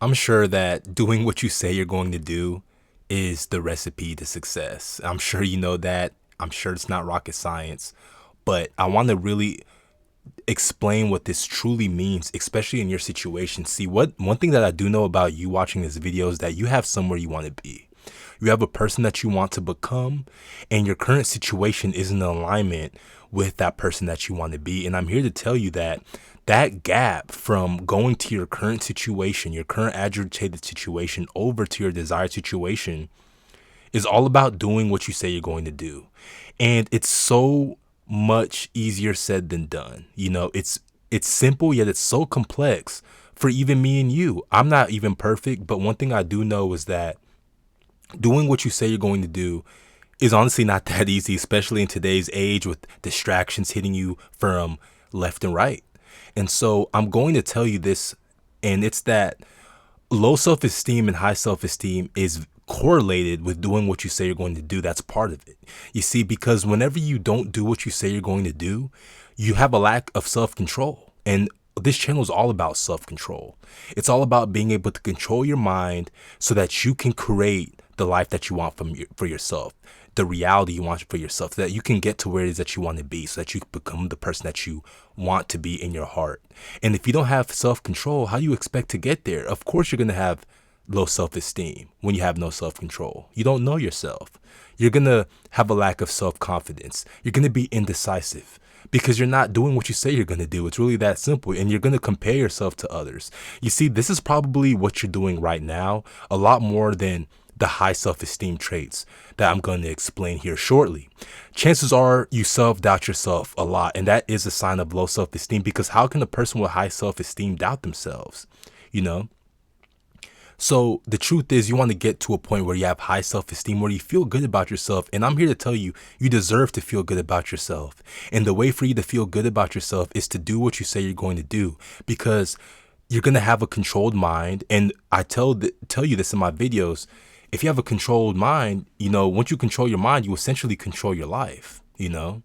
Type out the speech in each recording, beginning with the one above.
I'm sure that doing what you say you're going to do is the recipe to success. I'm sure you know that. I'm sure it's not rocket science, but I want to really explain what this truly means, especially in your situation. See, what one thing that I do know about you watching this video is that you have somewhere you want to be. You have a person that you want to become, and your current situation is in alignment with that person that you want to be. And I'm here to tell you that that gap from going to your current situation, your current agitated situation, over to your desired situation is all about doing what you say you're going to do. And it's so much easier said than done. It's simple, yet it's so complex for even me and you. I'm not even perfect, but one thing I do know is that doing what you say you're going to do is honestly not that easy, especially in today's age with distractions hitting you from left and right. And so I'm going to tell you this, and it's that low self-esteem and high self-esteem is correlated with doing what you say you're going to do. That's part of it. You see, because whenever you don't do what you say you're going to do, you have a lack of self-control. And this channel is all about self-control. It's all about being able to control your mind so that you can create the life that you want for yourself, the reality you want for yourself, so that you can get to where it is that you want to be, so that you can become the person that you want to be in your heart. And if you don't have self-control, how do you expect to get there? Of course, you're going to have low self-esteem when you have no self-control. You don't know yourself. You're going to have a lack of self-confidence. You're going to be indecisive because you're not doing what you say you're going to do. It's really that simple. And you're going to compare yourself to others. You see, this is probably what you're doing right now, a lot more than the high self-esteem traits that I'm going to explain here shortly. Chances are you self-doubt yourself a lot, and that is a sign of low self-esteem, because how can a person with high self-esteem doubt themselves? You know? So the truth is, you want to get to a point where you have high self-esteem, where you feel good about yourself. And I'm here to tell you, you deserve to feel good about yourself. And the way for you to feel good about yourself is to do what you say you're going to do, because you're going to have a controlled mind. And I tell you this in my videos. If you have a controlled mind, once you control your mind, you essentially control your life. You're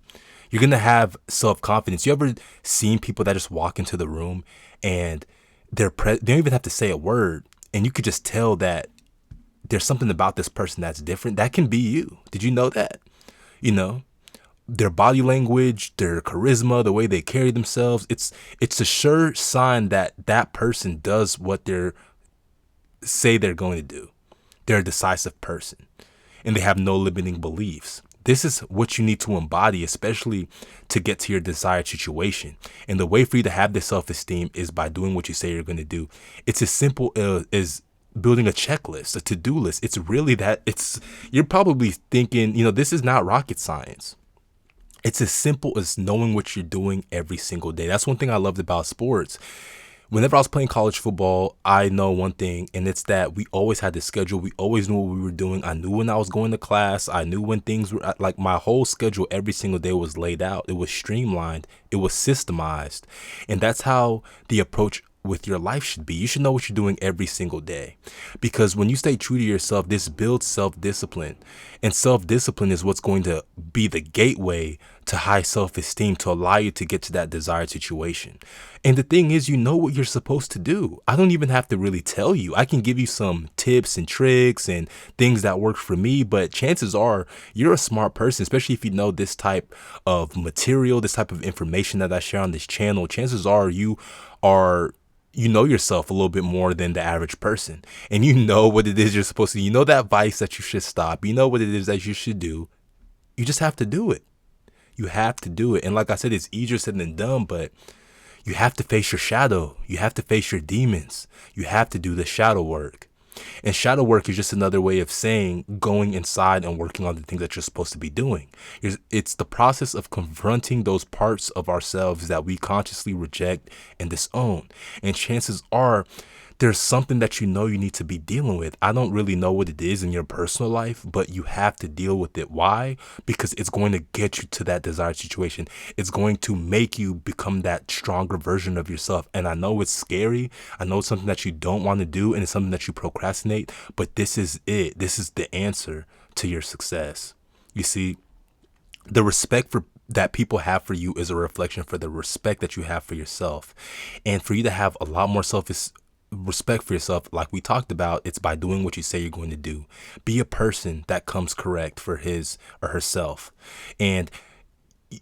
going to have self-confidence. You ever seen people that just walk into the room and they don't even have to say a word, and you could just tell that there's something about this person that's different? That can be you. Did you know that? Their body language, their charisma, the way they carry themselves, it's a sure sign that that person does what they're going to do. They're a decisive person, and they have no limiting beliefs. This is what you need to embody, especially to get to your desired situation. And the way for you to have this self-esteem is by doing what you say you're going to do. It's as simple as building a checklist, a to-do list. It's really that. You're probably thinking, this is not rocket science. It's as simple as knowing what you're doing every single day. That's one thing I loved about sports. Whenever I was playing college football, I know one thing, and it's that we always had the schedule. We always knew what we were doing. I knew when I was going to class. I knew when things were like, my whole schedule every single day was laid out. It was streamlined. It was systemized. And that's how the approach with your life should be. You should know what you're doing every single day, because when you stay true to yourself, this builds self-discipline, and self-discipline is what's going to be the gateway to high self-esteem, to allow you to get to that desired situation. And the thing is, you know what you're supposed to do. I don't even have to really tell you. I can give you some tips and tricks and things that work for me, but chances are you're a smart person, especially if you know this type of material, this type of information that I share on this channel. Chances are you know yourself a little bit more than the average person, and you know what it is you're supposed to do. You know that vice that you should stop. You know what it is that you should do. You just have to do it. You have to do it. And like I said, it's easier said than done, but you have to face your shadow. You have to face your demons. You have to do the shadow work. And shadow work is just another way of saying going inside and working on the things that you're supposed to be doing. It's the process of confronting those parts of ourselves that we consciously reject and disown. And chances are there's something that you need to be dealing with. I don't really know what it is in your personal life, but you have to deal with it. Why? Because it's going to get you to that desired situation. It's going to make you become that stronger version of yourself. And I know it's scary. I know it's something that you don't want to do, and it's something that you procrastinate, but this is it. This is the answer to your success. You see, the respect that people have for you is a reflection for the respect that you have for yourself. And for you to have a lot more respect for yourself, like we talked about, it's by doing what you say you're going to do. Be a person that comes correct for his or herself. And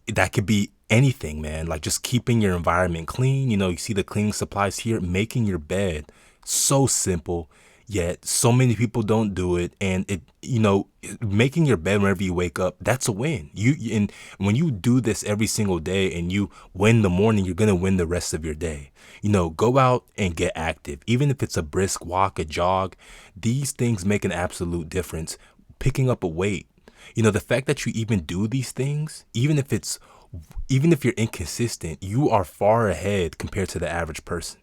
that could be anything, man. Like just keeping your environment clean. You see the cleaning supplies here, making your bed. So simple, yet so many people don't do it. And making your bed whenever you wake up, that's a win. And when you do this every single day and you win the morning, you're going to win the rest of your day. Go out and get active. Even if it's a brisk walk, a jog, these things make an absolute difference. Picking up a weight, the fact that you even do these things, even if you're inconsistent, you are far ahead compared to the average person.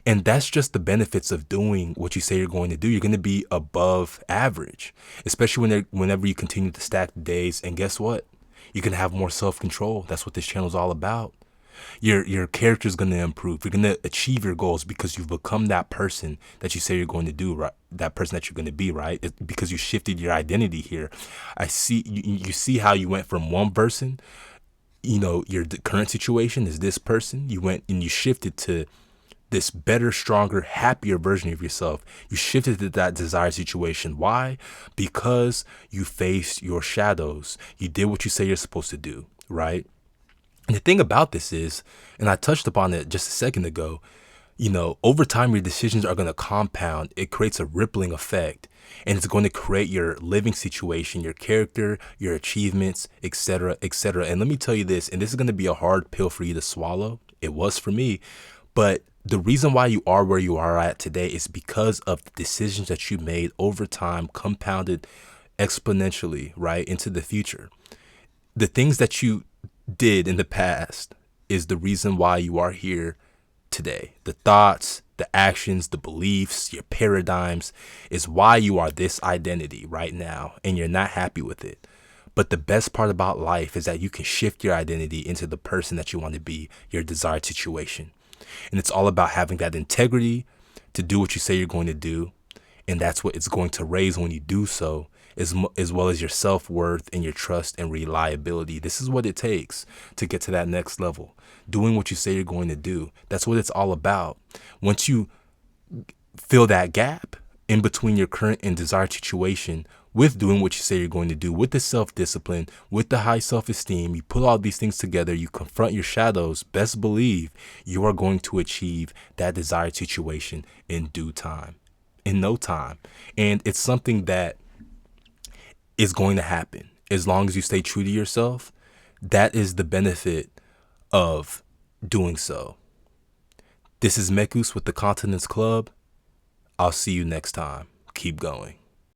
And that's just the benefits of doing what you say you're going to do. You're going to be above average, especially whenever you continue to stack the days. And guess what? You can have more self-control. That's what this channel is all about. Your character is going to improve. You're going to achieve your goals because you've become that person that you say you're going to do, right? That person that you're going to be, right? It's because you shifted your identity here. I see you see how you went from one person, your current situation is this person. You went and you shifted to this better, stronger, happier version of yourself. You shifted to that desired situation. Why? Because you faced your shadows. You did what you say you're supposed to do, right? And the thing about this is, and I touched upon it just a second ago, over time, your decisions are going to compound. It creates a rippling effect, and it's going to create your living situation, your character, your achievements, etc., etc. And let me tell you this, and this is going to be a hard pill for you to swallow. It was for me, but the reason why you are where you are at today is because of the decisions that you made over time, compounded exponentially, right, into the future. The things that you did in the past is the reason why you are here today. The thoughts, the actions, the beliefs, your paradigms is why you are this identity right now, and you're not happy with it. But the best part about life is that you can shift your identity into the person that you want to be, your desired situation. And it's all about having that integrity to do what you say you're going to do. And that's what it's going to raise when you do so, as well as your self-worth and your trust and reliability. This is what it takes to get to that next level. Doing what you say you're going to do. That's what it's all about. Once you fill that gap in between your current and desired situation with doing what you say you're going to do, with the self-discipline, with the high self-esteem, you put all these things together, you confront your shadows, best believe you are going to achieve that desired situation in due time, in no time. And it's something that is going to happen as long as you stay true to yourself. That is the benefit of doing so. This is Mekus with the Continence Club. I'll see you next time. Keep going.